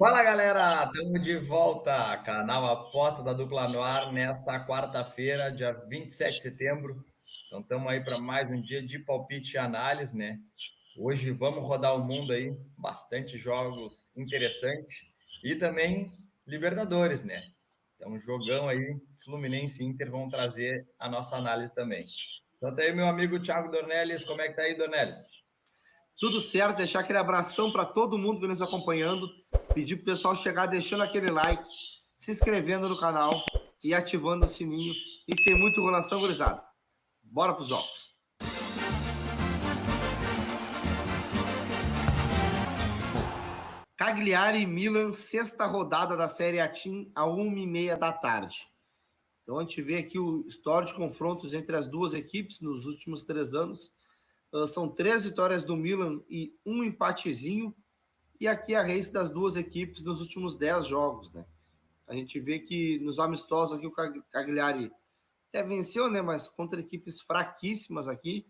Fala galera, estamos de volta, canal Aposta da Dupla no ar nesta quarta-feira, dia 27 de setembro. Então estamos aí para mais um dia de palpite e análise, né? Hoje vamos rodar o mundo aí, bastante jogos interessantes e também Libertadores, né? Então jogão aí, Fluminense e Inter vão trazer a nossa análise também. Então tá aí meu amigo Thiago Dornelles, como é que tá aí, Dornelles? Tudo certo, deixar aquele abração para todo mundo que nos acompanhando. Pedir pro pessoal chegar deixando aquele like, se inscrevendo no canal e ativando o sininho. E sem muita enrolação, gurizada. Bora pros jogos. Cagliari e Milan, sexta rodada da Série A Team, a 1h30 da tarde. Então a gente vê aqui o histórico de confrontos entre as duas equipes nos últimos 3 anos. São 3 vitórias do Milan e um empatezinho. E aqui a race das duas equipes nos últimos 10 jogos, né? A gente vê que nos amistosos aqui o Cagliari até venceu, né? Mas contra equipes fraquíssimas aqui,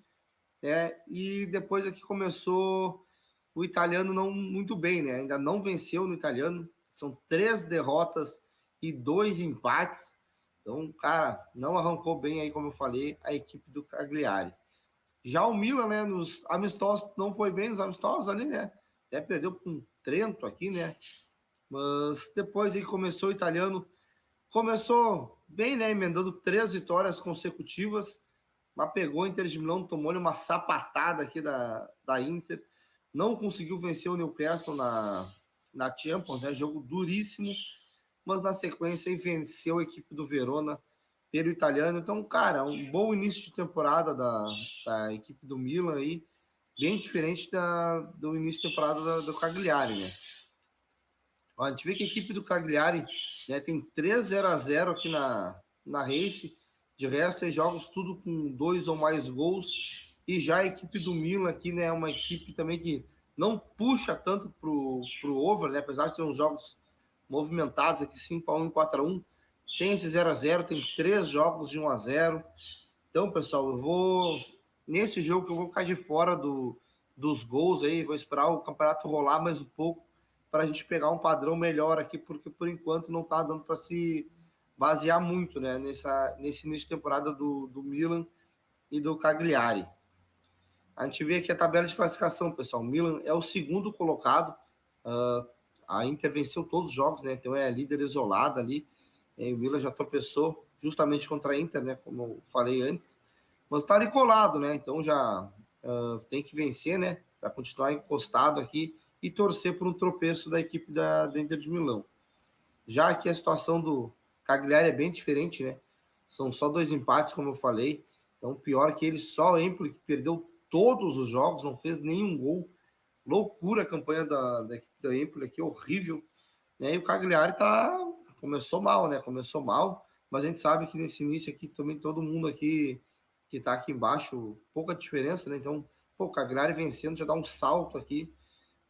né? E depois aqui começou o italiano não muito bem, né? Ainda não venceu no italiano. São 3 derrotas e 2 empates. Então, cara, não arrancou bem aí, como eu falei, a equipe do Cagliari. Já o Milan, né, nos amistosos, não foi bem nos amistosos ali, né? Até perdeu com um Trento aqui, né? Mas depois aí começou o italiano. Começou bem, né? Emendando 3 vitórias consecutivas. Mas pegou o Inter de Milão, tomou-lhe uma sapatada aqui da Inter. Não conseguiu vencer o Newcastle na Champions, né? Jogo duríssimo. Mas na sequência aí venceu a equipe do Verona pelo italiano. Então, cara, um bom início de temporada da equipe do Milan aí, bem diferente do início de temporada do Cagliari, né? Ó, a gente vê que a equipe do Cagliari, né, tem 3-0-0 aqui na Race, de resto é jogos tudo com 2 ou mais gols, e já a equipe do Milan aqui, né, é uma equipe também que não puxa tanto pro over, né, apesar de ter uns jogos movimentados aqui, 5-1 e 4-1, tem esse 0-0, tem 3 jogos de 1-0. Então, pessoal, nesse jogo que eu vou ficar de fora dos gols aí, vou esperar o campeonato rolar mais um pouco para a gente pegar um padrão melhor aqui, porque por enquanto não está dando para se basear muito, né, nesse início de temporada do Milan e do Cagliari. A gente vê aqui a tabela de classificação, pessoal. O Milan é o segundo colocado, a Inter venceu todos os jogos, né, então é a líder isolada ali. O Milan já tropeçou justamente contra a Inter, né, como eu falei antes, mas está ali colado, né, então já tem que vencer, né, para continuar encostado aqui e torcer por um tropeço da equipe da Inter de Milão. Já aqui a situação do Cagliari é bem diferente, né, são só 2 empates, como eu falei, então pior que ele, só o Empoli, que perdeu todos os jogos, não fez nenhum gol, loucura a campanha da equipe da Empoli aqui, horrível, né, e o Cagliari começou mal, né, começou mal, mas a gente sabe que nesse início aqui também todo mundo aqui que está aqui embaixo, pouca diferença, né? Então, pô, o Cagliari vencendo já dá um salto aqui,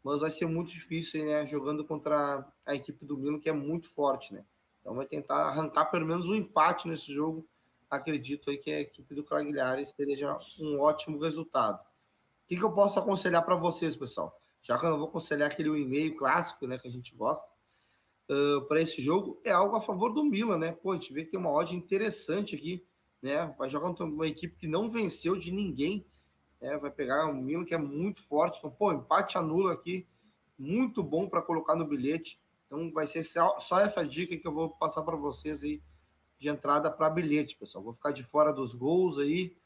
mas vai ser muito difícil, né? Jogando contra a equipe do Milan, que é muito forte, né? Então vai tentar arrancar pelo menos um empate nesse jogo. Acredito aí que a equipe do Cagliari seja um ótimo resultado. O que eu posso aconselhar para vocês, pessoal? Já que eu não vou aconselhar aquele e-mail clássico, né, que a gente gosta, para esse jogo, é algo a favor do Milan, né? Pô, a gente vê que tem uma odd interessante aqui, né? Vai jogar contra uma equipe que não venceu de ninguém, vai pegar um Milan que é muito forte. Então, pô, empate anula aqui, muito bom para colocar no bilhete. Então, vai ser só essa dica que eu vou passar para vocês aí de entrada para bilhete, pessoal. Vou ficar de fora dos gols aí,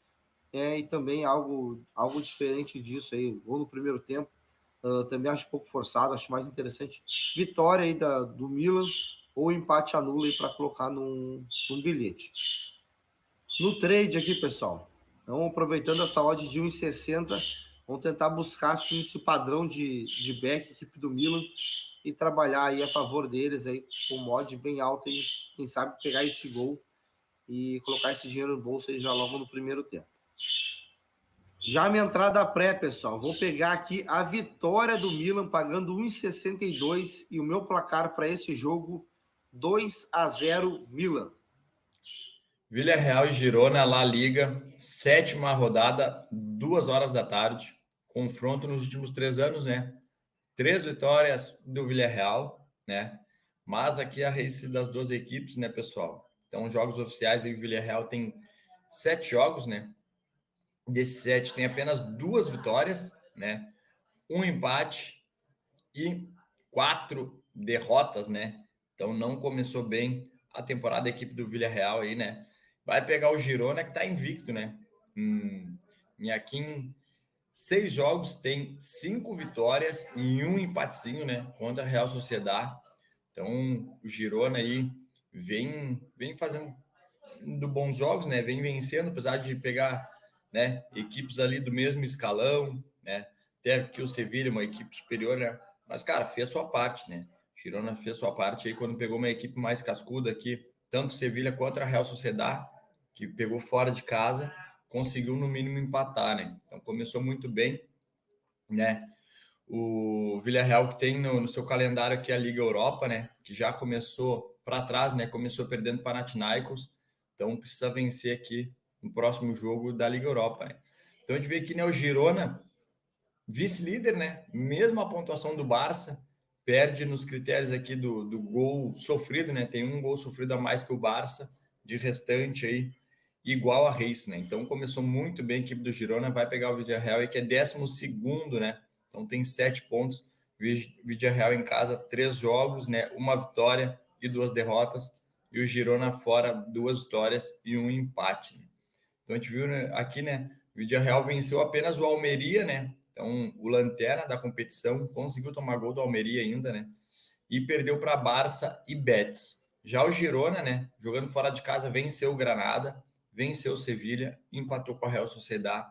e também algo diferente disso aí, gol no primeiro tempo. Também acho um pouco forçado, acho mais interessante vitória aí do Milan ou empate anula para colocar num bilhete. No trade aqui, pessoal, então aproveitando essa odd de 1,60, vamos tentar buscar assim, esse padrão de back, equipe do Milan, e trabalhar aí a favor deles aí com mod bem alto e quem sabe pegar esse gol e colocar esse dinheiro no bolso aí já logo no primeiro tempo. Já a minha entrada pré, pessoal, vou pegar aqui a vitória do Milan pagando 1,62 e o meu placar para esse jogo 2-0 Milan. Villarreal e Girona, La Liga, sétima rodada, 2 horas da tarde. Confronto nos últimos 3 anos, né? 3 vitórias do Villarreal né? Mas aqui a race das duas equipes, né, pessoal? Então, jogos oficiais aí, o Villarreal tem 7 jogos, né? Desses 7 tem apenas 2 vitórias, né? Um empate e 4 derrotas, né? Então não começou bem a temporada da equipe do Villarreal aí, né? Vai pegar o Girona que tá invicto, né? E aqui em 6 jogos tem 5 vitórias e um empatezinho, né? Contra a Real Sociedad. Então o Girona aí vem fazendo bons jogos, né? Vem vencendo, apesar de pegar, né, equipes ali do mesmo escalão, né? Até que o Sevilla, uma equipe superior, né? Mas, cara, fez sua parte, né? Girona fez sua parte aí quando pegou uma equipe mais cascuda aqui, tanto o Sevilla quanto a Real Sociedad, que pegou fora de casa, conseguiu no mínimo empatar, né? Então começou muito bem, né? O Villarreal que tem no seu calendário aqui a Liga Europa, né? Que já começou para trás, né? Começou perdendo para Panathinaikos, então precisa vencer aqui no próximo jogo da Liga Europa, né? Então a gente vê aqui, né, o Girona, vice-líder, né? Mesma pontuação do Barça, perde nos critérios aqui do gol sofrido, né? Tem um gol sofrido a mais que o Barça, de restante aí igual a Race, né? Então começou muito bem a equipe do Girona, vai pegar o Villarreal, que é 12º, né? Então tem 7 pontos. Villarreal em casa, 3 jogos, né? Uma vitória e 2 derrotas. E o Girona fora, 2 vitórias e um empate, né? Então a gente viu, né, aqui, né? O Villarreal venceu apenas o Almeria, né? Então o lanterna da competição conseguiu tomar gol do Almeria ainda, né? E perdeu para Barça e Betis. Já o Girona, né, jogando fora de casa, venceu o Granada, venceu o Sevilha, empatou com a Real Sociedad.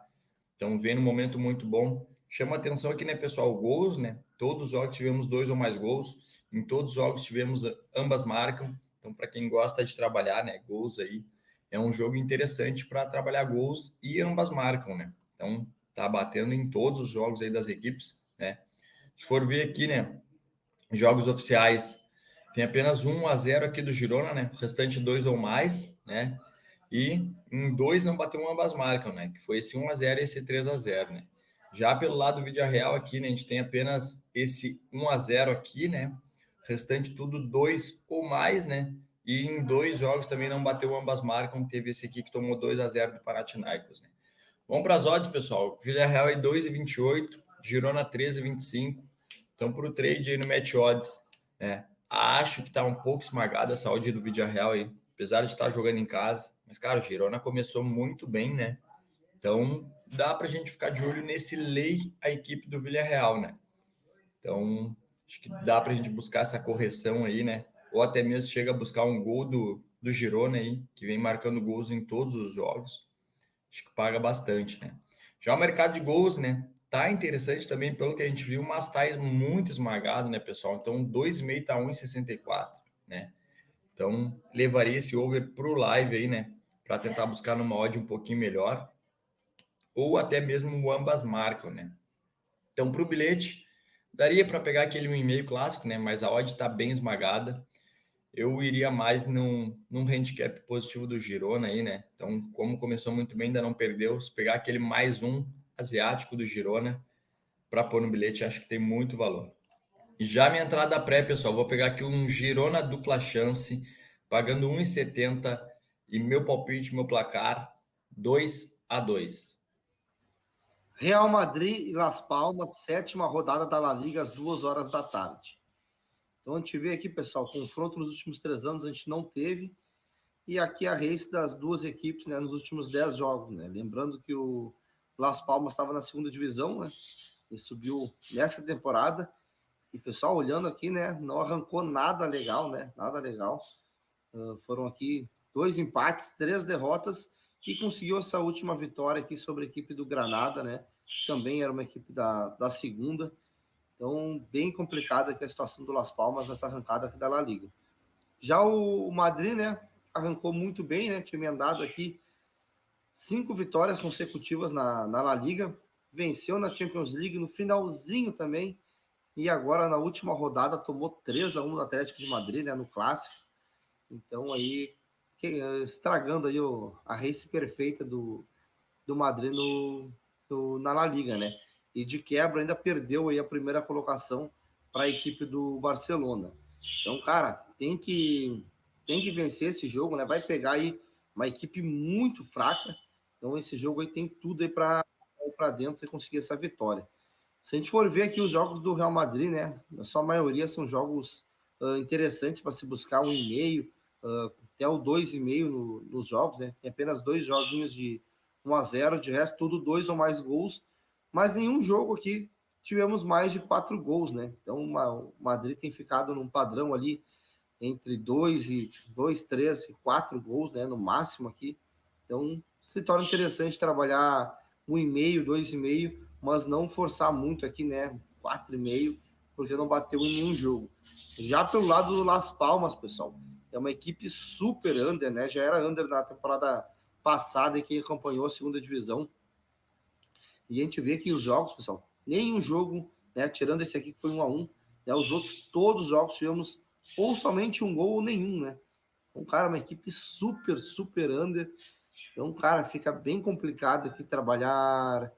Então vem num momento muito bom. Chama atenção aqui, né, pessoal, gols, né? Todos os jogos tivemos 2 ou mais gols. Em todos os jogos tivemos ambas marcam. Então para quem gosta de trabalhar, né, gols aí, é um jogo interessante para trabalhar gols e ambas marcam, né? Então tá batendo em todos os jogos aí das equipes, né? Se for ver aqui, né, jogos oficiais, tem apenas 1-0 aqui do Girona, né? O restante 2 ou mais, né? E em 2 não bateu ambas marcam, né? Que foi esse 1-0 e esse 3-0, né? Já pelo lado do Villarreal aqui, né? A gente tem apenas esse 1-0 aqui, né? O restante tudo 2 ou mais, né? E em 2 jogos também não bateu ambas marcam. Teve esse aqui que tomou 2-0 do Panathinaikos, né? Vamos para as odds, pessoal. Villarreal é 2,28, Girona 13,25. Então, para o trade aí no Match Odds, né? Acho que está um pouco esmagada essa odd do Villarreal aí, apesar de estar jogando em casa. Mas, cara, o Girona começou muito bem, né? Então, dá para a gente ficar de olho nesse lei a equipe do Villarreal, né? Então, acho que dá para a gente buscar essa correção aí, né? Ou até mesmo chega a buscar um gol do Girona aí, que vem marcando gols em todos os jogos. Acho que paga bastante, né? Já o mercado de gols, né? Tá interessante também pelo que a gente viu, mas tá muito esmagado, né, pessoal? Então, 2,5 tá 1,64, né? Então, levaria esse over pro live aí, né? Para tentar buscar numa odd um pouquinho melhor. Ou até mesmo o ambas marcam, né? Então, pro bilhete, daria para pegar aquele 1,5 clássico, né? Mas a odd tá bem esmagada. Eu iria mais num handicap positivo do Girona aí, né? Então, como começou muito bem, ainda não perdeu. Se pegar aquele mais um asiático do Girona para pôr no bilhete, acho que tem muito valor. E já minha entrada pré, pessoal, vou pegar aqui um Girona dupla chance, pagando 1,70 e meu palpite, meu placar 2-2. Real Madrid e Las Palmas, 7ª rodada da La Liga, às 2 horas da tarde. Então a gente vê aqui, pessoal, confronto nos últimos 3 anos a gente não teve. E aqui a race das duas equipes, né, nos últimos 10 jogos, né? Lembrando que o Las Palmas estava na 2ª divisão, né? E subiu nessa temporada. E pessoal, olhando aqui, né, não arrancou nada legal, né? Nada legal. Foram aqui 2 empates, 3 derrotas e conseguiu essa última vitória aqui sobre a equipe do Granada, né? Também era uma equipe da segunda. Então, bem complicada aqui a situação do Las Palmas nessa arrancada aqui da La Liga. Já o Madrid, né, arrancou muito bem, né? Tinha emendado aqui 5 vitórias consecutivas na La Liga, venceu na Champions League no finalzinho também, e agora na última rodada tomou 3-1 no Atlético de Madrid, né, no Clássico. Então aí, estragando aí a race perfeita do Madrid na La Liga, né? E de quebra ainda perdeu aí a primeira colocação para a equipe do Barcelona. Então, cara, tem que vencer esse jogo, né? Vai pegar aí uma equipe muito fraca. Então, esse jogo aí tem tudo aí para ir para dentro e conseguir essa vitória. Se a gente for ver aqui os jogos do Real Madrid, né? A sua maioria são jogos interessantes para se buscar 1,5, até o 2,5 nos jogos, né? Tem apenas dois joguinhos de 1-0, de resto, tudo dois ou mais gols, mas nenhum jogo aqui tivemos mais de 4 gols, né? Então, o Madrid tem ficado num padrão ali entre 2, 3 e 4 gols, né? No máximo aqui. Então, se torna interessante trabalhar 1,5, 2,5, mas não forçar muito aqui, né? 4,5, porque não bateu em nenhum jogo. Já pelo lado do Las Palmas, pessoal, é uma equipe super under, né? Já era under na temporada passada e quem acompanhou a segunda divisão. E a gente vê que os jogos, pessoal, nenhum jogo, né? Tirando esse aqui que foi 1-1, né? Os outros, todos os jogos tivemos ou somente um gol ou nenhum, né? Então, cara, uma equipe super, super under. Então, cara, fica bem complicado aqui trabalhar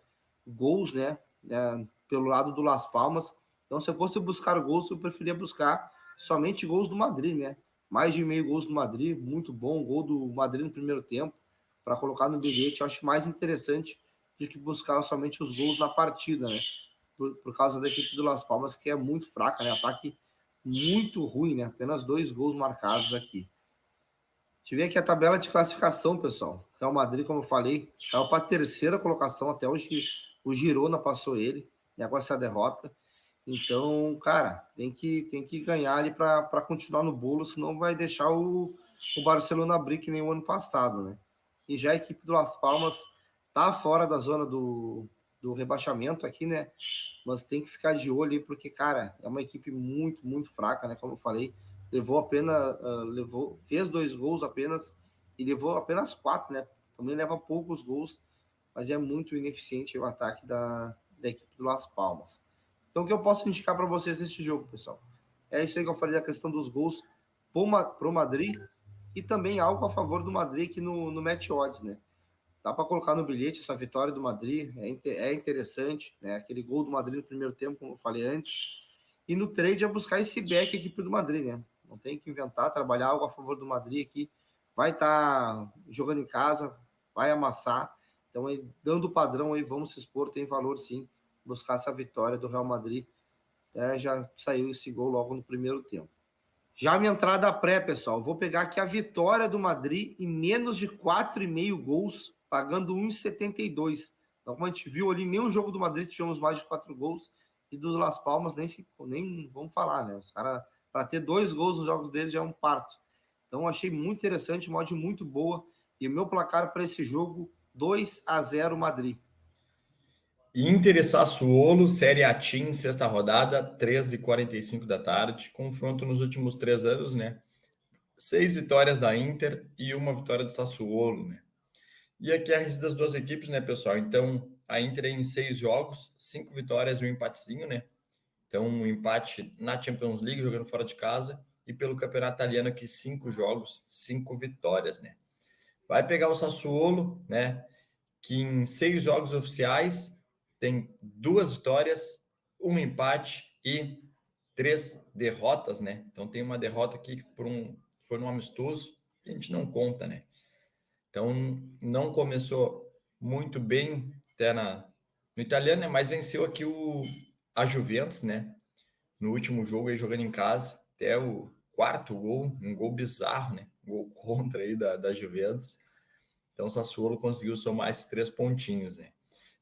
gols, né? Pelo lado do Las Palmas. Então, se eu fosse buscar gols, eu preferia buscar somente gols do Madrid, né? Mais de meio gols do Madrid, muito bom. Gol do Madrid no primeiro tempo, para colocar no bilhete. Eu acho mais interessante do que buscar somente os gols na partida, né? Por causa da equipe do Las Palmas, que é muito fraca, né? Ataque muito ruim, né? Apenas 2 gols marcados aqui. Tive aqui a tabela de classificação, pessoal. Real Madrid, como eu falei, caiu para a terceira colocação, até hoje o Girona passou ele, né, com essa derrota. Então, cara, tem que ganhar ali para continuar no bolo, senão vai deixar o Barcelona abrir que nem o ano passado, né? E já a equipe do Las Palmas tá fora da zona do rebaixamento aqui, né? Mas tem que ficar de olho aí, porque, cara, é uma equipe muito, muito fraca, né? Como eu falei, fez 2 gols apenas e levou apenas 4, né? Também leva poucos gols, mas é muito ineficiente o ataque da equipe do Las Palmas. Então, o que eu posso indicar para vocês nesse jogo, pessoal? É isso aí que eu falei da questão dos gols pro Madrid e também algo a favor do Madrid aqui no Match Odds, né? Dá para colocar no bilhete essa vitória do Madrid, é interessante, né? Aquele gol do Madrid no primeiro tempo, como eu falei antes. E no trade é buscar esse back aqui do Madrid, né? Não tem que inventar, trabalhar algo a favor do Madrid aqui. Vai estar jogando em casa, vai amassar. Então, aí, dando o padrão aí, vamos se expor, tem valor sim, buscar essa vitória do Real Madrid. Já saiu esse gol logo no primeiro tempo. Já a minha entrada pré, pessoal, vou pegar aqui a vitória do Madrid em menos de 4,5 gols, pagando 1,72. Então, como a gente viu ali, nem o jogo do Madrid tivemos mais de 4 gols, e dos Las Palmas nem vamos falar, né? Os caras, para ter 2 gols nos jogos deles já é um parto. Então, achei muito interessante, uma odd muito boa, e o meu placar para esse jogo, 2-0 Madrid. Inter e Sassuolo, Série A Team, sexta rodada, 13h45 da tarde. Confronto nos últimos 3 anos, né? 6 vitórias da Inter e 1 vitória do Sassuolo, né? E aqui é a rede das duas equipes, né, pessoal? Então, a Inter em 6 jogos, 5 vitórias e um empatezinho, né? Então, um empate na Champions League, jogando fora de casa. E pelo Campeonato Italiano aqui, 5 jogos, 5 vitórias, né? Vai pegar o Sassuolo, né? Que em 6 jogos oficiais tem 2 vitórias, um empate e 3 derrotas, né? Então tem uma derrota aqui foi num amistoso que a gente não conta, né? Então não começou muito bem até no italiano, né? Mas venceu aqui a Juventus, né? No último jogo aí jogando em casa, até o quarto gol, um gol bizarro, né? Um gol contra aí da Juventus. Então o Sassuolo conseguiu somar esses 3 pontinhos, né?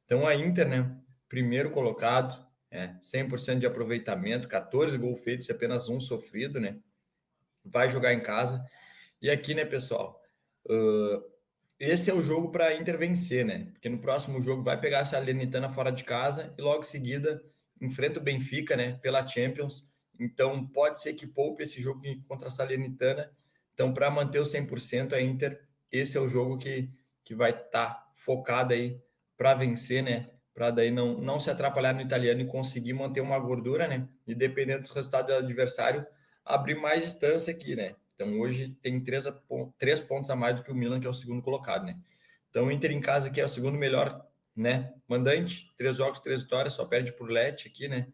Então a Inter, né, primeiro colocado, 100% de aproveitamento, 14 gols feitos e apenas um sofrido, né? Vai jogar em casa. E aqui, né, pessoal, esse é o jogo para a Inter vencer, né? Porque no próximo jogo vai pegar a Salernitana fora de casa e logo em seguida enfrenta o Benfica, né, pela Champions. Então pode ser que poupe esse jogo contra a Salernitana. Então, para manter o 100%, a Inter, esse é o jogo que vai estar focado aí para vencer, né? Para daí não se atrapalhar no italiano e conseguir manter uma gordura, né? E dependendo dos resultados do adversário, abrir mais distância aqui, né? Então hoje tem 3 pontos a mais do que o Milan, que é o segundo colocado, né? Então o Inter em casa, que é o segundo melhor, né? Mandante, 3 jogos, 3 vitórias, só perde por Lecce aqui, né?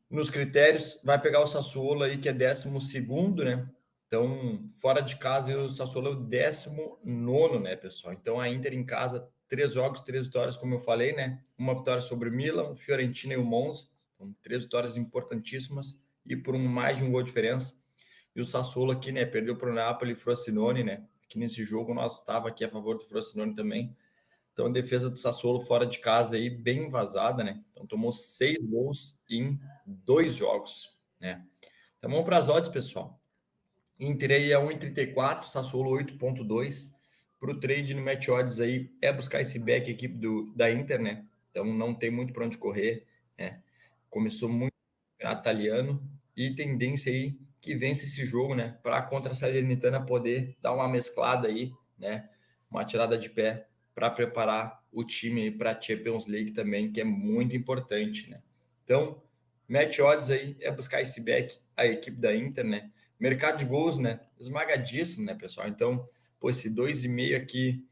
Nos critérios, vai pegar o Sassuolo aí, que é 12º, né? Então, fora de casa, o Sassuolo é o 19º, né, pessoal? Então, a Inter em casa, 3 jogos, 3 vitórias, como eu falei, né? Uma vitória sobre o Milan, Fiorentina e o Monza. Então, 3 vitórias importantíssimas e por mais de um gol de diferença. E o Sassuolo aqui, né, perdeu para o Napoli e Frosinone, né? Aqui nesse jogo nós estava aqui a favor do Frosinone também. Então, a defesa do Sassuolo fora de casa aí, bem vazada, né? Então, tomou 6 gols em 2 jogos, né? Então, vamos para as odds, pessoal. Inter aí é 1,34, Sassuolo 8,2. Para o trade no Match Odds aí, é buscar esse back equipe da Inter, né? Então, não tem muito para onde correr, né? Começou muito no campeonato italiano e tendência aí que vence esse jogo, né? Para contra a Salernitana poder dar uma mesclada aí, né? Uma tirada de pé para preparar o time para a Champions League também, que é muito importante, né? Então, match odds aí é buscar esse back, a equipe da Inter, né? Mercado de gols, né? Esmagadíssimo, né, pessoal? Então, pô, esse 2,5 aqui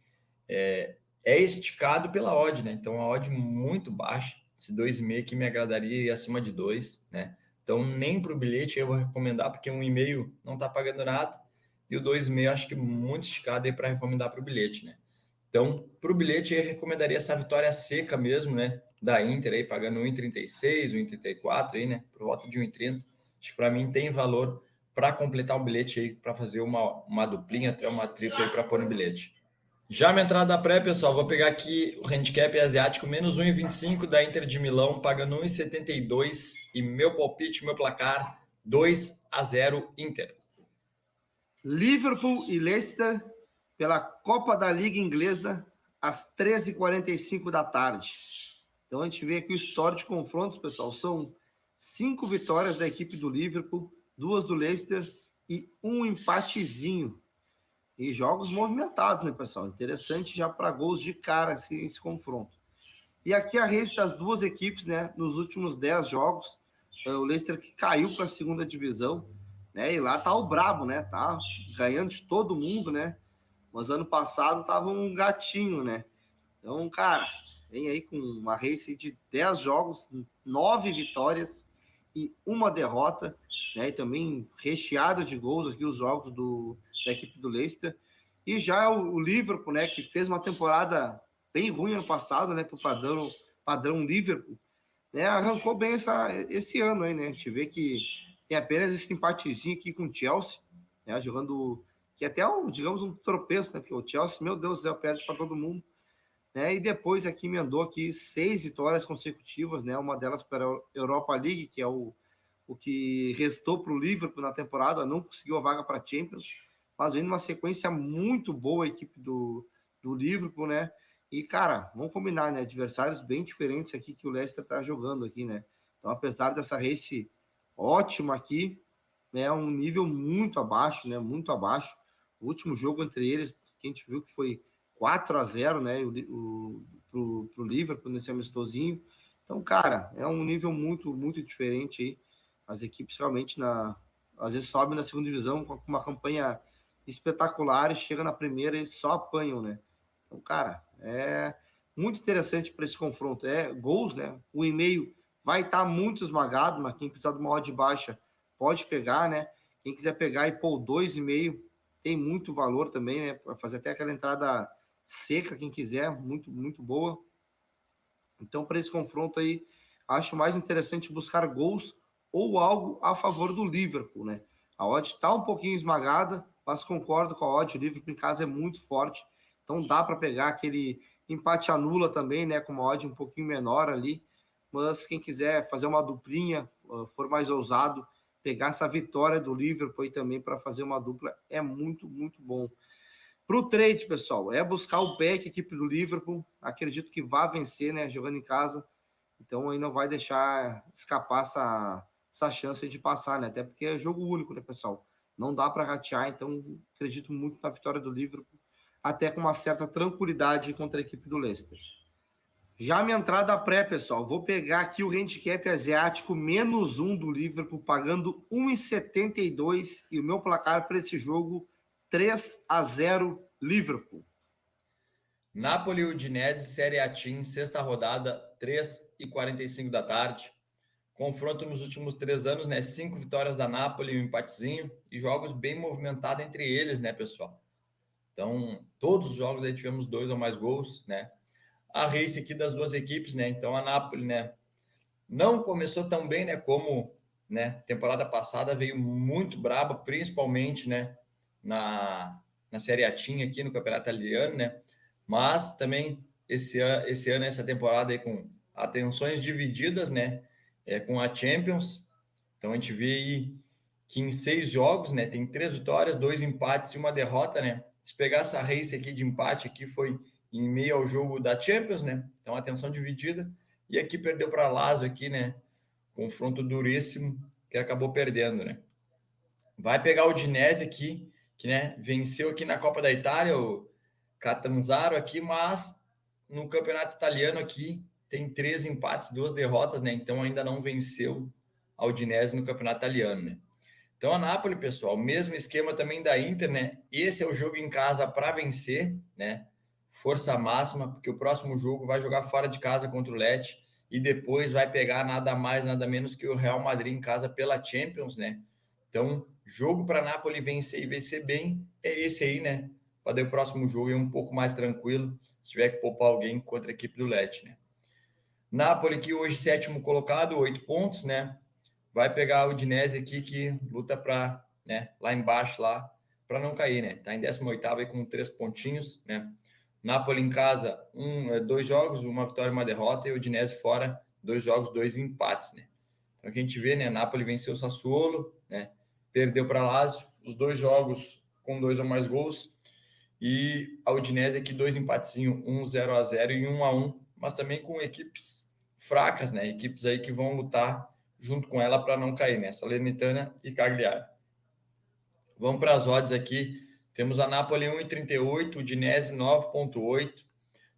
é esticado pela odd, né? Então, a odd muito baixa. Esse 2,5 aqui me agradaria ir acima de 2, né? Então, nem para o bilhete eu vou recomendar, porque 1,5 não está pagando nada. E o 2,5 acho que muito esticado aí para recomendar para o bilhete, né? Então, para o bilhete, eu recomendaria essa vitória seca mesmo, né? Da Inter aí, pagando 1,36, 1,34 aí, né? Por volta de 1,30. Acho que para mim tem valor para completar o bilhete aí, para fazer uma duplinha, até uma tripla aí para pôr no bilhete. Já minha entrada pré, pessoal, vou pegar aqui o handicap asiático, menos 1,25 da Inter de Milão, pagando 1,72 e meu palpite, meu placar, 2-0 Inter. Liverpool e Leicester pela Copa da Liga Inglesa às 13h45 da tarde. Então a gente vê aqui o histórico de confrontos, pessoal. São 5 vitórias da equipe do Liverpool, 2 do Leicester e um empatezinho. E jogos movimentados, né, pessoal? Interessante já para gols de cara esse confronto. E aqui a race das duas equipes, né, nos últimos 10 jogos. O Leicester que caiu para a segunda divisão, né? E lá tá o brabo, né? Tá ganhando de todo mundo, né? Mas ano passado tava um gatinho, né? Então, cara, vem aí com uma race de 10 jogos, 9 vitórias e uma derrota, né? E também recheado de gols aqui os jogos da equipe do Leicester. E já o Liverpool, né, que fez uma temporada bem ruim ano passado, né, pro padrão Liverpool, né, arrancou bem esse ano aí, né? A gente vê que tem apenas esse empatezinho aqui com o Chelsea, né, jogando que até digamos um tropeço, né? Porque o Chelsea, meu Deus do céu, perde para todo mundo, né? E depois aqui emendou aqui 6 vitórias consecutivas, né? Uma delas para a Europa League, que é o que restou para o Liverpool na temporada, não conseguiu a vaga para a Champions, mas vem uma sequência muito boa a equipe do Liverpool, né? E, cara, vamos combinar, né? Adversários bem diferentes aqui que o Leicester está jogando aqui, né? Então, apesar dessa race ótima aqui, né? Um nível muito abaixo, né? Muito abaixo. O último jogo entre eles, que a gente viu que foi 4-0, né? Pro Liverpool nesse amistosinho. Então, cara, é um nível muito, muito diferente aí. As equipes realmente às vezes sobem na segunda divisão com uma campanha espetacular e chega na primeira e só apanham, né? Então, cara, é muito interessante para esse confronto. É gols, né? O e-mail vai estar muito esmagado, mas quem precisar de uma odd baixa pode pegar, né? Quem quiser pegar e pôr 2,5 tem muito valor também, né? Para fazer até aquela entrada seca, quem quiser, muito, muito boa. Então, para esse confronto aí, acho mais interessante buscar gols ou algo a favor do Liverpool, né? A odd está um pouquinho esmagada, mas concordo com a odd. O Liverpool em casa é muito forte, então dá para pegar aquele empate anula também, né? Com uma odd um pouquinho menor ali. Mas quem quiser fazer uma duplinha, for mais ousado, pegar essa vitória do Liverpool aí também para fazer uma dupla é muito, muito bom. Para o trade, pessoal, é buscar o back, equipe do Liverpool. Acredito que vai vencer, né? Jogando em casa. Então aí não vai deixar escapar essa chance de passar, né? Até porque é jogo único, né, pessoal? Não dá para ratear, então acredito muito na vitória do Liverpool, até com uma certa tranquilidade contra a equipe do Leicester. Já minha entrada pré, pessoal, vou pegar aqui o handicap asiático menos 1 do Liverpool, pagando 1,72 e o meu placar para esse jogo 3-0 Liverpool. Napoli e Udinese, Série A Team, sexta rodada, 3h45 da tarde. confronto nos últimos 3 anos, né? 5 vitórias da Napoli, um empatezinho e jogos bem movimentados entre eles, né, pessoal? Então, todos os jogos aí tivemos 2 ou mais gols, né? A race aqui das duas equipes, né? Então, a Napoli, né? Não começou tão bem, né? Como, né? Temporada passada veio muito braba, principalmente, né? Na Série A aqui no Campeonato Italiano, né? Mas também esse ano, essa temporada aí com atenções divididas, né? Com a Champions. Então a gente vê aí que em 6 jogos, né? Tem 3 vitórias, 2 empates e uma derrota, né? Se pegar essa race aqui de empate aqui foi em meio ao jogo da Champions, né? Então atenção dividida. E aqui perdeu para Lazio aqui, né? Confronto duríssimo que acabou perdendo, né? Vai pegar o Udinese aqui, que, né, venceu aqui na Copa da Itália, o Catanzaro aqui, mas no Campeonato Italiano aqui tem 3 empates, 2 derrotas, né? Então ainda não venceu a Udinese no Campeonato Italiano, né? Então a Napoli, pessoal, mesmo esquema também da Inter, né? Esse é o jogo em casa para vencer, né? Força máxima, porque o próximo jogo vai jogar fora de casa contra o Lecce e depois vai pegar nada mais, nada menos que o Real Madrid em casa pela Champions, né? Então, jogo para Napoli vencer e vencer bem é esse aí, né? Para o próximo jogo é um pouco mais tranquilo, se tiver que poupar alguém contra a equipe do Lecce, né? Napoli que hoje sétimo colocado, 8 pontos, né? Vai pegar o Udinese aqui que luta para, né, lá embaixo lá para não cair, né? Tá em 18º aí com 3 pontinhos, né? Napoli em casa, 2 jogos, uma vitória e uma derrota, e o Udinese fora, 2 jogos, 2 empates, né? Então aqui a gente vê, né? Napoli venceu o Sassuolo, né? Perdeu para Lazio, os 2 jogos com 2 ou mais gols, e a Udinese aqui 2 empatezinhos, 0-0 e 1-1, mas também com equipes fracas, né? Equipes aí que vão lutar junto com ela para não cair, né? Salernitana e Cagliari. Vamos para as odds aqui. Temos a Napoli 1,38, Udinese 9,8.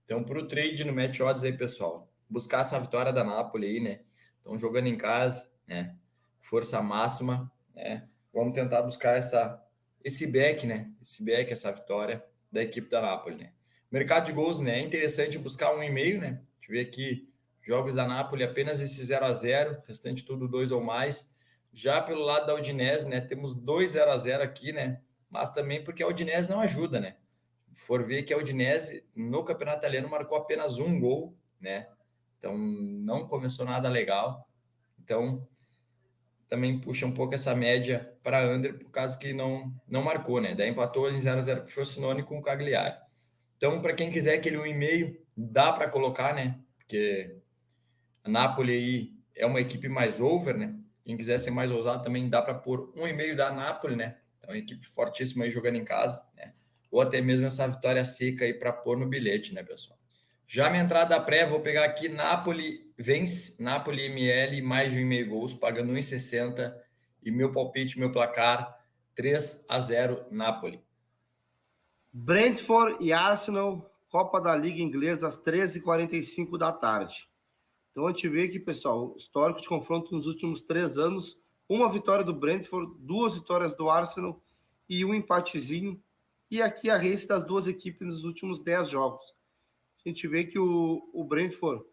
Então, para o trade no Match Odds aí, pessoal, buscar essa vitória da Napoli aí, né? Estão jogando em casa, né? Força máxima, né? Vamos tentar buscar esse back, né? Esse back, essa vitória da equipe da Napoli, né? Mercado de gols, né? É interessante buscar 1,5, né? A gente vê aqui jogos da Napoli apenas esse 0-0, restante tudo 2 ou mais. Já pelo lado da Udinese, né? Temos 2 0-0 aqui, né? Mas também porque a Udinese não ajuda, né? For ver que a Udinese no Campeonato Italiano marcou apenas 1 gol, né? Então não começou nada legal. Então também puxa um pouco essa média para under por causa que não marcou, né? Daí empatou em 0-0 com o Frosinone com o Cagliari. Então, para quem quiser aquele 1,5, dá para colocar, né? Porque a Napoli aí é uma equipe mais over, né? Quem quiser ser mais ousado também dá para pôr 1,5 da Napoli, né? Então, uma equipe fortíssima aí jogando em casa, né? Ou até mesmo essa vitória seca aí para pôr no bilhete, né, pessoal? Já minha entrada pré, vou pegar aqui Napoli vence, Napoli ML, mais de 1,5 gols, pagando 1,60. E meu palpite, meu placar, 3-0 Napoli. Brentford e Arsenal, Copa da Liga Inglesa, às 13h45 da tarde. Então a gente vê aqui, pessoal, histórico de confronto nos últimos 3 anos, uma vitória do Brentford, 2 vitórias do Arsenal e um empatezinho. E aqui a race das duas equipes nos últimos 10 jogos. A gente vê que o Brentford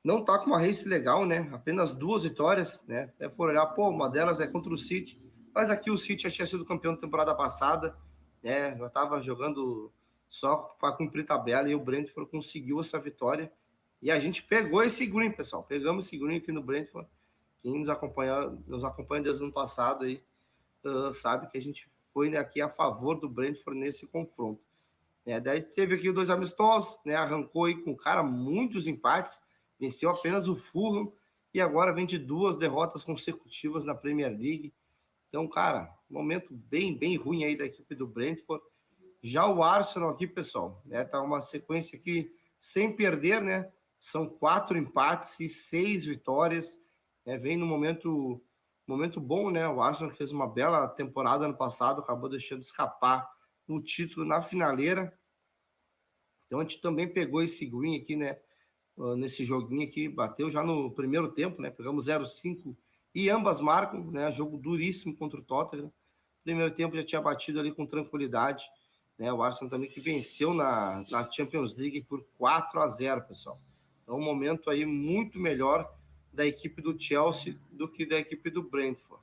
não tá com uma race legal, né? Apenas 2 vitórias, né? Até for olhar, pô, uma delas é contra o City, mas aqui o City já tinha sido campeão da temporada passada, né? Já estava jogando só para cumprir tabela e o Brentford conseguiu essa vitória. E a gente pegou esse green, pessoal. Pegamos esse green aqui no Brentford. Quem nos acompanha desde o ano passado aí, sabe que a gente foi, né, aqui a favor do Brentford nesse confronto. Daí teve aqui 2 amistosos, né? Arrancou aí com, cara, muitos empates, venceu apenas o Fulham e agora vem de 2 derrotas consecutivas na Premier League. Então, cara, momento bem, bem ruim aí da equipe do Brentford. Já o Arsenal aqui, pessoal, né? Tá uma sequência aqui sem perder, né? São 4 empates e 6 vitórias. Vem no momento bom, né? O Arsenal fez uma bela temporada ano passado, acabou deixando escapar o título na finaleira. Então a gente também pegou esse green aqui, né? Nesse joguinho aqui, bateu já no primeiro tempo, né? Pegamos 0-5 e ambas marcam, né? Jogo duríssimo contra o Tottenham. Primeiro tempo já tinha batido ali com tranquilidade, né? O Arsenal também que venceu na Champions League por 4-0, pessoal. Então um momento aí muito melhor da equipe do Chelsea do que da equipe do Brentford.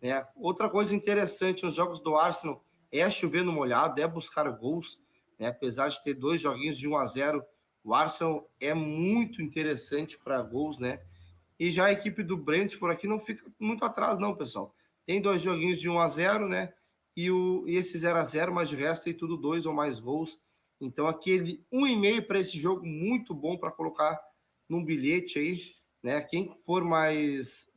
Né? Outra coisa interessante nos jogos do Arsenal é chover no molhado, é buscar gols, né? Apesar de ter 2 joguinhos de 1-0, o Arsenal é muito interessante para gols, né? E já a equipe do Brentford aqui não fica muito atrás, não, pessoal. Tem 2 joguinhos de 1-0, né? E esse 0-0, mas de resto tem tudo 2 ou mais gols. Então, aquele 1,5 para esse jogo, muito bom para colocar num bilhete aí, né? Quem for mais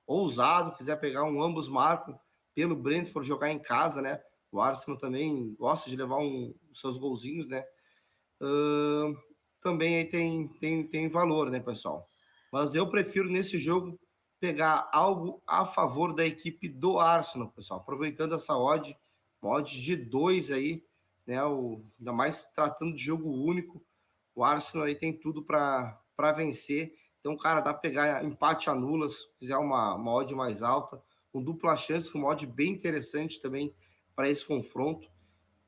ousado, quiser pegar um ambos marcam pelo Brentford jogar em casa, né? O Arsenal também gosta de levar os seus golzinhos, né? Também aí tem valor, né, pessoal? Mas eu prefiro nesse jogo pegar algo a favor da equipe do Arsenal, pessoal. Aproveitando essa odd de 2 aí, né? Ainda mais tratando de jogo único. O Arsenal aí tem tudo para vencer. Então, cara, dá para pegar empate anula, se quiser uma odd mais alta. Um dupla chance, com uma odd bem interessante também para esse confronto.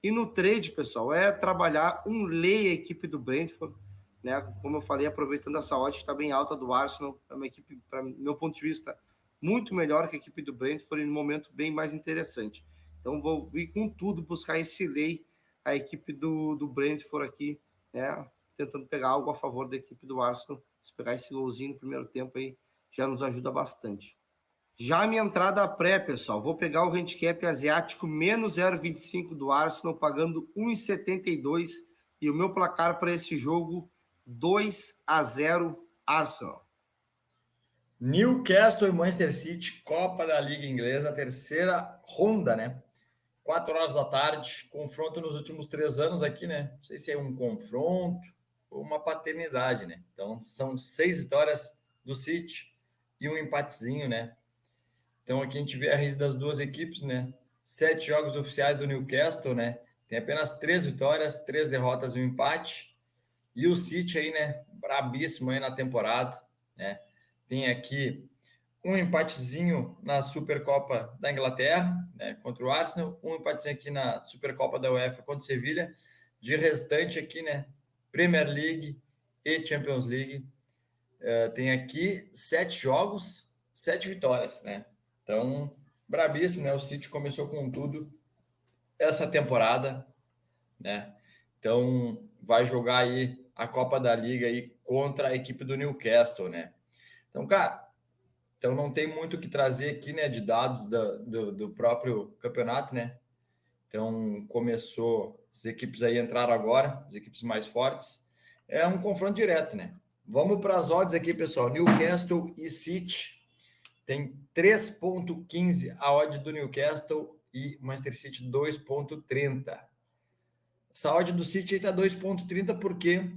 E no trade, pessoal, é trabalhar um lay a equipe do Brentford, né? Como eu falei, aproveitando essa odd que está bem alta do Arsenal, é uma equipe, para meu ponto de vista, muito melhor que a equipe do Brentford e no momento bem mais interessante. Então vou vir com tudo buscar esse lay a equipe do Brentford aqui, né? Tentando pegar algo a favor da equipe do Arsenal. Se pegar esse golzinho no primeiro tempo aí, já nos ajuda bastante. Já a minha entrada pré, pessoal, vou pegar o handicap asiático menos 0,25 do Arsenal, pagando 1,72 e o meu placar para esse jogo 2-0 Arsenal. Newcastle e Manchester City, Copa da Liga Inglesa, terceira ronda, né? 4 horas da tarde, confronto nos últimos 3 anos aqui, né? Não sei se é um confronto ou uma paternidade, né? Então, são 6 vitórias do City e um empatezinho, né? Então, aqui a gente vê a raiz das duas equipes, né? 7 jogos oficiais do Newcastle, né? Tem apenas 3 vitórias, 3 derrotas e um empate. E o City aí, né? Brabíssimo aí na temporada, né? Tem aqui um empatezinho na Supercopa da Inglaterra, né, contra o Arsenal, um empatezinho aqui na Supercopa da UEFA contra o Sevilha. De restante aqui, né, Premier League e Champions League. Tem aqui 7 jogos, 7 vitórias, né? Então, brabíssimo, né? O City começou com tudo essa temporada, né? Então, vai jogar aí a Copa da Liga aí contra a equipe do Newcastle, né? Então, cara, então não tem muito o que trazer aqui, né, de dados do próprio campeonato, né? Então começou, as equipes aí entraram agora, as equipes mais fortes. É um confronto direto, né? Vamos para as odds aqui, pessoal. Newcastle e City tem 3,15 a odd do Newcastle e Manchester City 2,30. Essa odd do City está 2,30 porque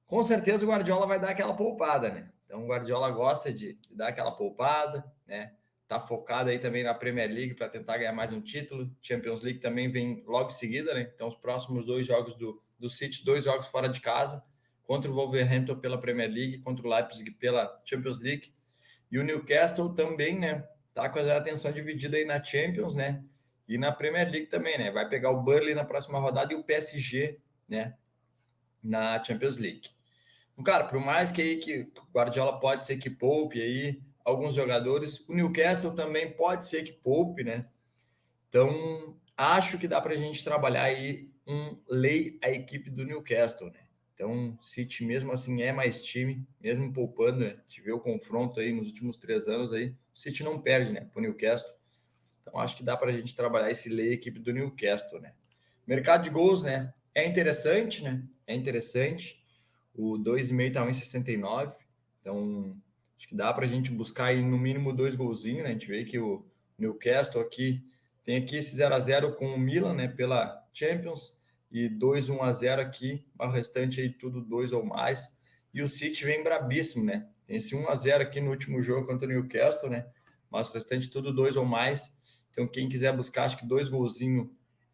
com certeza o Guardiola vai dar aquela poupada, né? Então o Guardiola gosta de dar aquela poupada, né? Tá focado aí também na Premier League para tentar ganhar mais um título. Champions League também vem logo em seguida, né? Então os próximos 2 jogos do City, 2 jogos fora de casa, contra o Wolverhampton pela Premier League, contra o Leipzig pela Champions League. E o Newcastle também, né? Tá com a atenção dividida aí na Champions, né? E na Premier League também, né? Vai pegar o Burnley na próxima rodada e o PSG, né? Na Champions League. Cara, por mais que aí que o Guardiola pode ser que poupe aí alguns jogadores, o Newcastle também pode ser que poupe, né? Então, acho que dá para a gente trabalhar aí um lay a equipe do Newcastle, né? Então, City mesmo assim é mais time, mesmo poupando, né? A gente vê o confronto aí nos últimos 3 anos aí, o City não perde, né, pro Newcastle. Então, acho que dá para a gente trabalhar esse lay a equipe do Newcastle, né? Mercado de gols, né? É interessante, né? É interessante. O 2,5 está 1,69. Então, acho que dá para a gente buscar aí no mínimo 2 golzinhos, né? A gente vê que o Newcastle aqui tem aqui esse 0-0 com o Milan, né? Pela Champions. E 2-1-0 aqui. O restante aí tudo 2 ou mais. E o City vem brabíssimo, né? Tem esse 1-0 aqui no último jogo contra o Newcastle, né? Mas o restante tudo 2 ou mais. Então, quem quiser buscar, acho que 2 golzinhos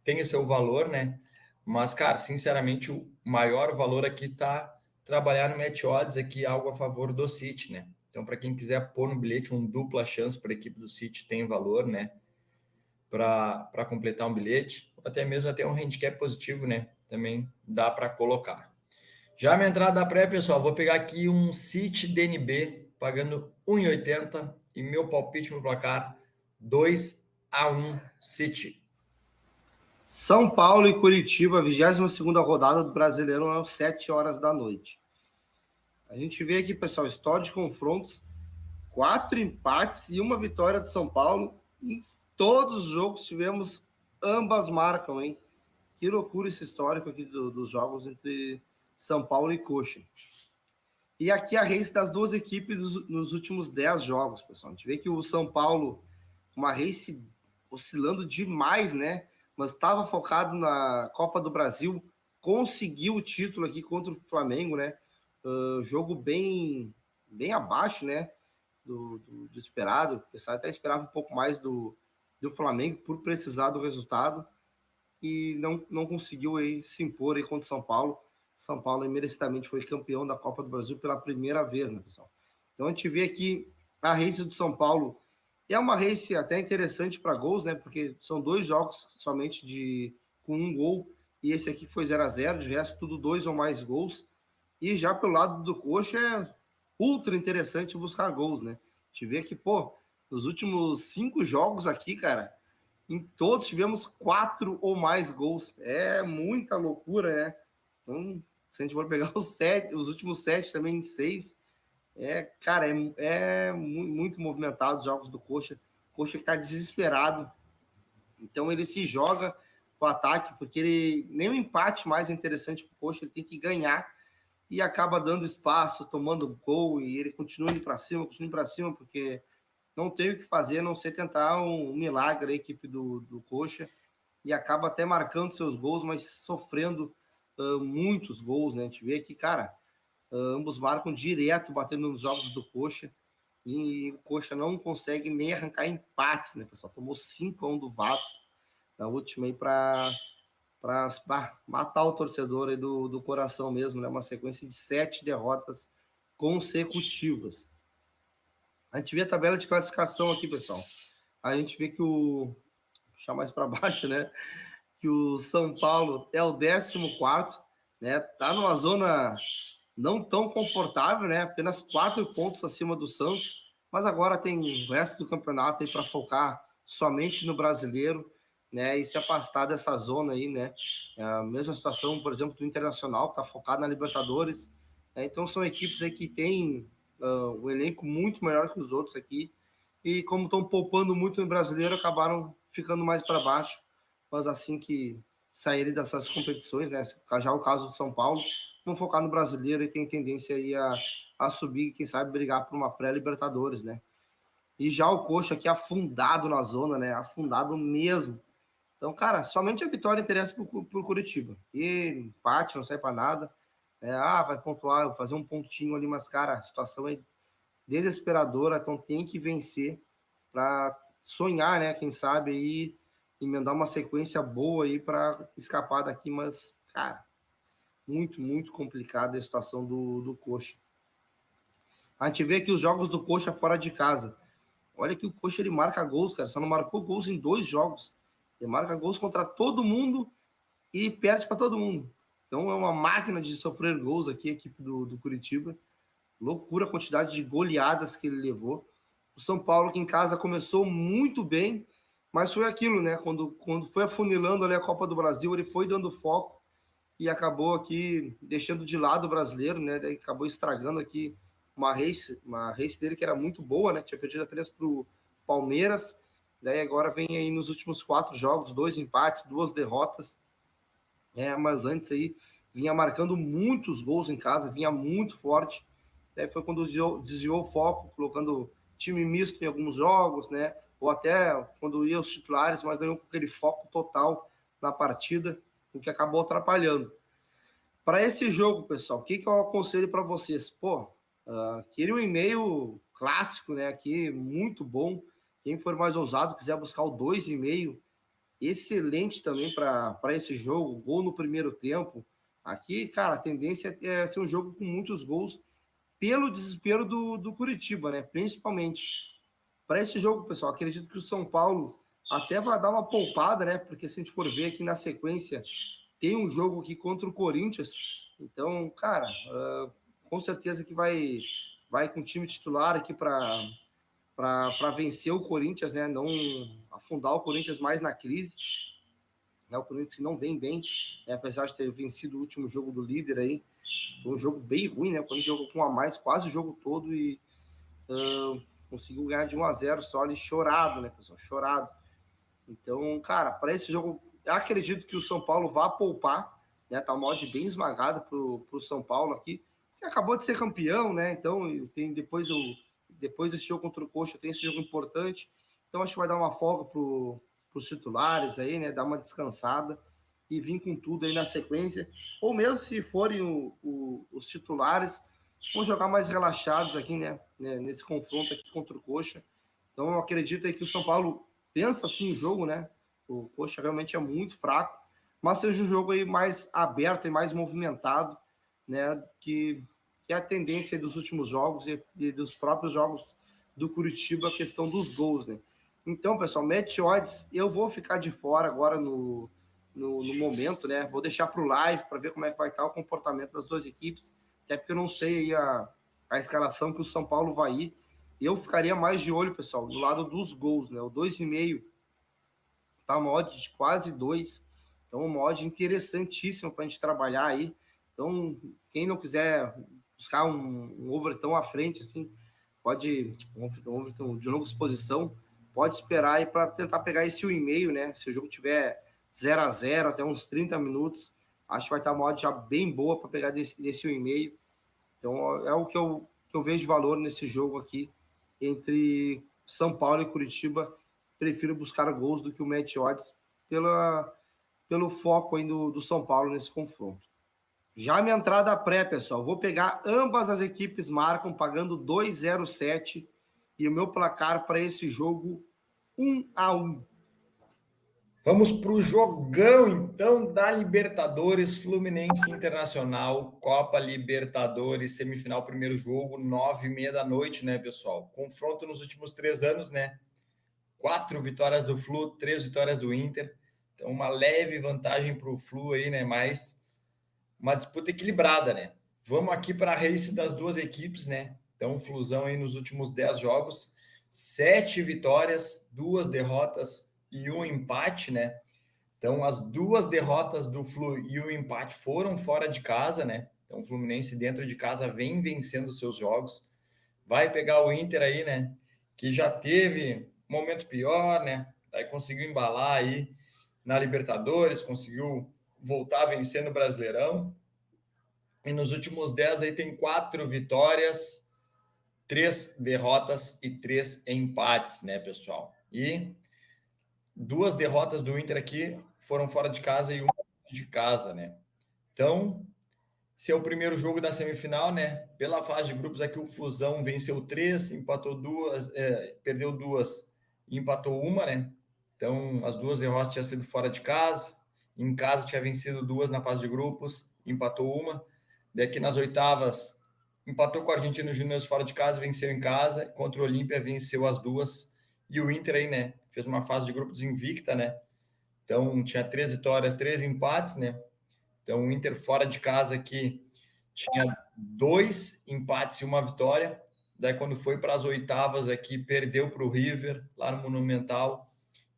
tem o seu valor, né? Mas, cara, sinceramente, o maior valor aqui tá trabalhar no match odds aqui, algo a favor do City, né? Então, para quem quiser pôr no bilhete um dupla chance para a equipe do City, tem valor, né? Para completar um bilhete, ou até mesmo até um handicap positivo, né? Também dá para colocar. Já a minha entrada da pré, pessoal, vou pegar aqui um City DNB pagando 1,80 e meu palpite no placar 2-1 City. São Paulo e Curitiba, 22ª rodada do Brasileirão, às 7 horas da noite. A gente vê aqui, pessoal, história de confrontos, 4 empates e uma vitória de São Paulo. Em todos os jogos tivemos, ambas marcam, hein? Que loucura esse histórico aqui dos jogos entre São Paulo e Coxa. E aqui a race das duas equipes nos últimos 10 jogos, pessoal. A gente vê que o São Paulo, uma race oscilando demais, né? Mas estava focado na Copa do Brasil, conseguiu o título aqui contra o Flamengo, né? Jogo bem abaixo, né? Do esperado. O pessoal até esperava um pouco mais do Flamengo por precisar do resultado e não conseguiu aí se impor aí contra o São Paulo. São Paulo merecidamente foi campeão da Copa do Brasil pela primeira vez, né, pessoal? Então a gente vê aqui a race do São Paulo. É uma race até interessante para gols, né? Porque são 2 jogos somente com 1 gol. E esse aqui foi 0-0, de resto tudo 2 ou mais gols. E já pelo lado do Coxa é ultra interessante buscar gols, né? A gente vê que, pô, nos últimos 5 jogos aqui, cara, em todos tivemos 4 ou mais gols. É muita loucura, né? Então, se a gente for pegar os últimos 7 também em 6, cara, muito movimentado os jogos do Coxa. O Coxa está desesperado. Então ele se joga para o ataque, porque nem o empate mais é interessante para o Coxa, ele tem que ganhar e acaba dando espaço, tomando gol, e ele continua indo para cima, porque não tem o que fazer, a não ser tentar um milagre a equipe do Coxa, e acaba até marcando seus gols, mas sofrendo muitos gols, né? A gente vê que, cara, ambos marcam direto, batendo nos jogos do Coxa, e o Coxa não consegue nem arrancar empates, né, pessoal? Tomou 5-1 do Vasco na última aí para matar o torcedor aí do coração mesmo, né? Uma sequência de 7 derrotas consecutivas. A gente vê a tabela de classificação aqui, pessoal. A gente vê que vou puxar mais para baixo, né? Que o São Paulo é o 14º, né? Tá numa zona não tão confortável, né? Apenas 4 pontos acima do Santos, mas agora tem o resto do campeonato aí para focar somente no brasileiro, né? E se afastar dessa zona aí, né? É a mesma situação, por exemplo, do Internacional, que está focado na Libertadores, né? Então são equipes aí que têm um elenco muito melhor que os outros aqui, e como estão poupando muito no brasileiro, acabaram ficando mais para baixo, mas assim que saírem dessas competições, né? Já o caso do São Paulo, vão focar no brasileiro e tem tendência aí a subir, quem sabe brigar por uma pré-Libertadores, né? E já o Coxa aqui afundado na zona, né? Afundado mesmo. Então, cara, somente a vitória interessa pro Curitiba. E empate, não sai para nada. Vai pontuar, fazer um pontinho ali, mas, cara, a situação é desesperadora, então tem que vencer para sonhar, né? Quem sabe aí emendar uma sequência boa aí para escapar daqui, mas, cara, muito, muito complicada a situação do Coxa. A gente vê aqui os jogos do Coxa fora de casa. Olha que o Coxa ele marca gols, cara. Só não marcou gols em 2 jogos. Ele marca gols contra todo mundo e perde para todo mundo. Então é uma máquina de sofrer gols aqui, a equipe do Curitiba. Loucura a quantidade de goleadas que ele levou. O São Paulo aqui em casa começou muito bem, mas foi aquilo, né? Quando foi afunilando ali a Copa do Brasil, ele foi dando foco e acabou aqui deixando de lado o brasileiro, né? Daí acabou estragando aqui uma race dele que era muito boa, né? Tinha perdido apenas para o Palmeiras. Daí agora vem aí nos últimos 4 jogos, 2 empates, 2 derrotas. Mas antes aí vinha marcando muitos gols em casa, vinha muito forte. Daí foi quando desviou o foco, colocando time misto em alguns jogos, né? Ou até quando ia os titulares, mas não com aquele foco total na partida, o que acabou atrapalhando. Para esse jogo, pessoal, o que eu aconselho para vocês? Queria um e-mail clássico, né? Aqui, muito bom. Quem for mais ousado, quiser buscar o 2,5, excelente também para esse jogo. Gol no primeiro tempo. Aqui, cara, a tendência é ser um jogo com muitos gols pelo desespero do Curitiba, né? Principalmente. Para esse jogo, pessoal, acredito que o São Paulo até vai dar uma poupada, né? Porque se a gente for ver aqui na sequência, tem um jogo aqui contra o Corinthians. Então, cara, com certeza que vai vai com o time titular aqui para vencer o Corinthians, né? Não afundar o Corinthians mais na crise. Né? O Corinthians não vem bem, né? Apesar de ter vencido o último jogo do líder aí. Foi um jogo bem ruim, né? O Corinthians jogou com a mais quase o jogo todo e conseguiu ganhar de 1-0 só ali, chorado, né, pessoal? Chorado. Então, cara, para esse jogo, eu acredito que o São Paulo vá poupar, né? Tá uma odd bem esmagada pro São Paulo aqui, que acabou de ser campeão, né? Então, tem depois desse jogo contra o Coxa, tem esse jogo importante. Então, acho que vai dar uma folga pros titulares aí, né? Dar uma descansada e vir com tudo aí na sequência. Ou mesmo se forem os titulares, vão jogar mais relaxados aqui, né? Nesse confronto aqui contra o Coxa. Então, eu acredito aí que o São Paulo pensa assim o jogo, né? O Coxa realmente é muito fraco, mas seja um jogo aí mais aberto e mais movimentado, né? Que é a tendência dos últimos jogos e dos próprios jogos do Curitiba, a questão dos gols, né? Então, pessoal, match odds, eu vou ficar de fora agora no momento, né? Vou deixar para o live para ver como é que vai estar o comportamento das duas equipes, até porque eu não sei aí a escalação que o São Paulo vai ir. Eu ficaria mais de olho, pessoal, do lado dos gols, né? O 2,5 tá uma odd de quase 2. Então, uma odd interessantíssima para a gente trabalhar aí. Então, quem não quiser buscar um over tão à frente, assim, pode, um over de longa exposição, pode esperar aí para tentar pegar esse 1,5, né? Se o jogo tiver 0-0 até uns 30 minutos, acho que vai estar uma odd já bem boa para pegar desse 1,5. Então, é o que eu vejo valor nesse jogo aqui entre São Paulo e Curitiba. Prefiro buscar gols do que o match odds pelo foco aí do São Paulo nesse confronto. Já minha entrada pré, pessoal, vou pegar ambas as equipes marcam pagando 2,07 e o meu placar para esse jogo 1-1. Vamos para o jogão, então, da Libertadores, Fluminense Internacional, Copa Libertadores, semifinal, primeiro jogo, 9h30 da noite, né, pessoal? Confronto nos últimos 3 anos, né? 4 vitórias do Flu, 3 vitórias do Inter. Então, uma leve vantagem para o Flu aí, né? Mas uma disputa equilibrada, né? Vamos aqui para a race das duas equipes, né? Então, o Flusão aí nos últimos 10 jogos, 7 vitórias, 2 derrotas e 1 empate, né? Então, as 2 derrotas do Flu e o empate foram fora de casa, né? Então, o Fluminense dentro de casa vem vencendo seus jogos. Vai pegar o Inter aí, né? Que já teve um momento pior, né? Aí conseguiu embalar aí na Libertadores, conseguiu voltar a vencer no Brasileirão. E nos últimos 10 aí tem 4 vitórias, 3 derrotas e 3 empates, né, pessoal? E 2 derrotas do Inter aqui foram fora de casa e uma de casa, né? Então, esse é o primeiro jogo da semifinal, né? Pela fase de grupos aqui, o Fusão venceu 3, empatou 2, perdeu 2 e empatou 1, né? Então, as 2 derrotas tinham sido fora de casa. Em casa tinha vencido 2 na fase de grupos, empatou 1. Daqui nas oitavas, empatou com o Argentino Júnior fora de casa, venceu em casa. Contra o Olímpia, venceu as 2. E o Inter aí, né? Fez uma fase de grupos invicta, né? Então, tinha 3 vitórias, 3 empates, né? Então, o Inter fora de casa aqui tinha 2 empates e 1 vitória. Daí, quando foi para as oitavas aqui, perdeu para o River, lá no Monumental,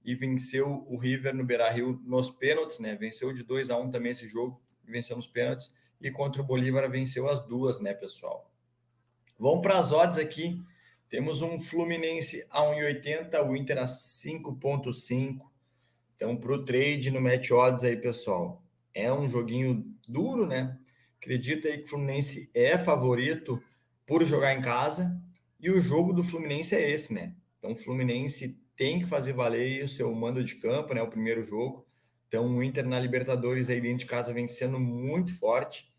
e venceu o River no Beira-Rio nos pênaltis, né? Venceu de 2-1 também esse jogo, venceu nos pênaltis. E contra o Bolívar venceu as 2, né, pessoal? Vamos para as odds aqui. Temos um Fluminense a 1,80, o Inter a 5,5. Então, para o trade no match odds aí, pessoal, é um joguinho duro, né? Acredito aí que o Fluminense é favorito por jogar em casa e o jogo do Fluminense é esse, né? Então, o Fluminense tem que fazer valer o seu mando de campo, né? O primeiro jogo. Então, o Inter na Libertadores aí dentro de casa vem sendo muito forte.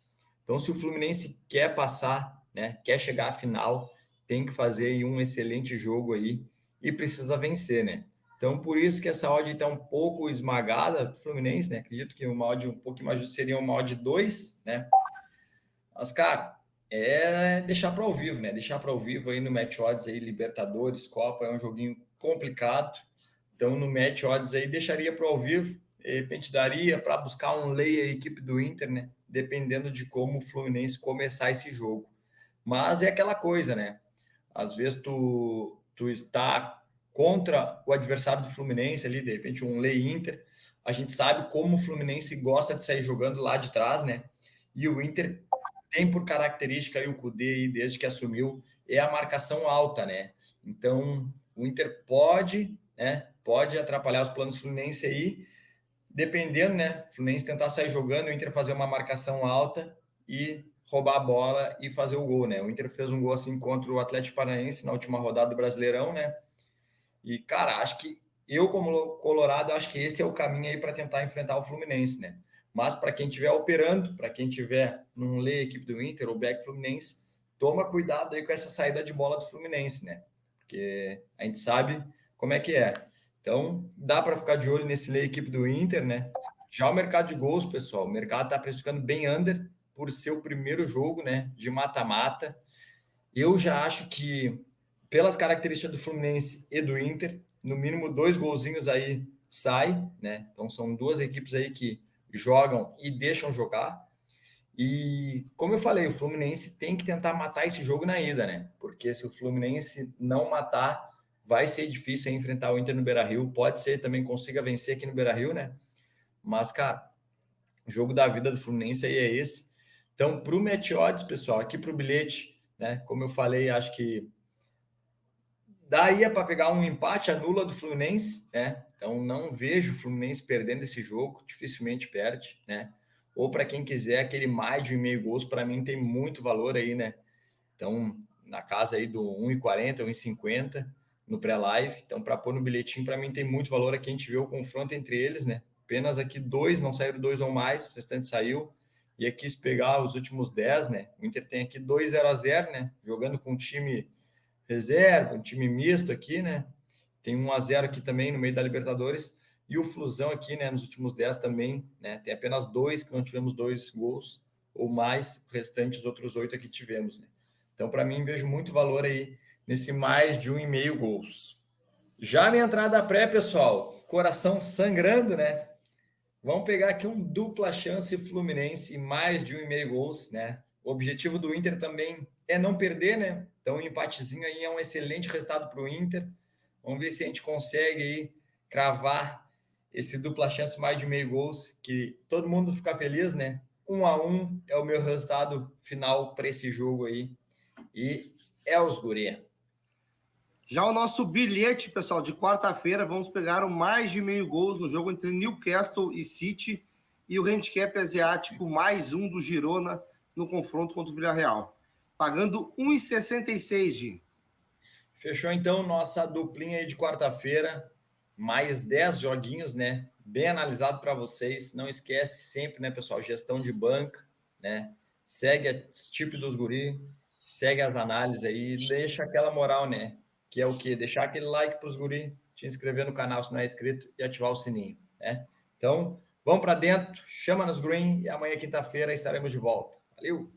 Então, se o Fluminense quer passar, né? Quer chegar à final, tem que fazer aí um excelente jogo aí e precisa vencer, né? Então, por isso que essa odd está um pouco esmagada do Fluminense, né? Acredito que uma odd um pouquinho mais justa seria uma odd 2, né? Mas, cara, é deixar para ao vivo, né? Deixar para ao vivo aí no match odds aí, Libertadores, Copa, é um joguinho complicado. Então, no match odds aí, deixaria para ao vivo. De repente, daria para buscar um lay a equipe do Inter, né? Dependendo de como o Fluminense começar esse jogo. Mas é aquela coisa, né? Às vezes tu está contra o adversário do Fluminense ali, de repente um Lei Inter. A gente sabe como o Fluminense gosta de sair jogando lá de trás, né? E o Inter tem por característica aí o Cudê aí, desde que assumiu, é a marcação alta, né? Então, o Inter pode, né? Pode atrapalhar os planos do Fluminense aí, dependendo, né? O Fluminense tentar sair jogando, o Inter fazer uma marcação alta e roubar a bola e fazer o gol, né? O Inter fez um gol assim contra o Atlético Paranaense na última rodada do Brasileirão, né? E, cara, acho que eu, como Colorado, acho que esse é o caminho aí para tentar enfrentar o Fluminense, né? Mas para quem estiver operando, para quem estiver num lê equipe do Inter ou back Fluminense, toma cuidado aí com essa saída de bola do Fluminense, né? Porque a gente sabe como é que é. Então, dá para ficar de olho nesse lê equipe do Inter, né? Já o mercado de gols, pessoal, o mercado está precificando bem under por ser o primeiro jogo, né, de mata-mata. Eu já acho que, pelas características do Fluminense e do Inter, no mínimo 2 golzinhos aí sai, né? Então são duas equipes aí que jogam e deixam jogar. E como eu falei, o Fluminense tem que tentar matar esse jogo na ida, né? Porque se o Fluminense não matar, vai ser difícil enfrentar o Inter no Beira-Rio. Pode ser também consiga vencer aqui no Beira-Rio, né? Mas, cara, o jogo da vida do Fluminense aí é esse. Então, para o Match Odds, pessoal, aqui para o bilhete, né? Como eu falei, acho que daria para pegar um empate, anula do Fluminense, né? Então não vejo o Fluminense perdendo esse jogo, dificilmente perde, né? Ou para quem quiser aquele mais de 1,5 gols, para mim tem muito valor aí, né? Então, na casa aí do 1,40, 1,50 no pré-live. Então, para pôr no bilhetinho, para mim tem muito valor aqui. A gente vê o confronto entre eles, né? Apenas aqui dois, não saíram dois ou mais, o restante saiu. E aqui, se pegar os últimos 10, né? O Inter tem aqui 2-0-0, né? Jogando com um time reserva, um time misto aqui, né? Tem 1-0 aqui também no meio da Libertadores. E o Flusão aqui, né? Nos últimos 10 também, né? Tem apenas dois que não tivemos 2 gols ou mais, o restante, os outros 8 aqui tivemos, né? Então, para mim, vejo muito valor aí nesse mais de 1,5 gols. Já minha entrada pré, pessoal, coração sangrando, né? Vamos pegar aqui um dupla chance Fluminense, mais de 1,5 gols, né? O objetivo do Inter também é não perder, né? Então, um empatezinho aí é um excelente resultado para o Inter. Vamos ver se a gente consegue aí cravar esse dupla chance mais de 1,5 gols, que todo mundo fica feliz, né? 1-1 é o meu resultado final para esse jogo aí. E é os guri. Já o nosso bilhete, pessoal, de quarta-feira, vamos pegar o mais de 1,5 gols no jogo entre Newcastle e City e o handicap asiático mais um do Girona no confronto contra o Villarreal. Pagando 1,66, Gi. Fechou então nossa duplinha aí de quarta-feira, mais 10 joguinhos, né? Bem analisado para vocês. Não esquece sempre, né, pessoal, gestão de banca, né? Segue a tip dos guri, segue as análises aí, deixa aquela moral, né? Que é o quê? Deixar aquele like para os guri, te inscrever no canal se não é inscrito e ativar o sininho, né? Então, vamos para dentro, chama nos green e amanhã, quinta-feira, estaremos de volta. Valeu!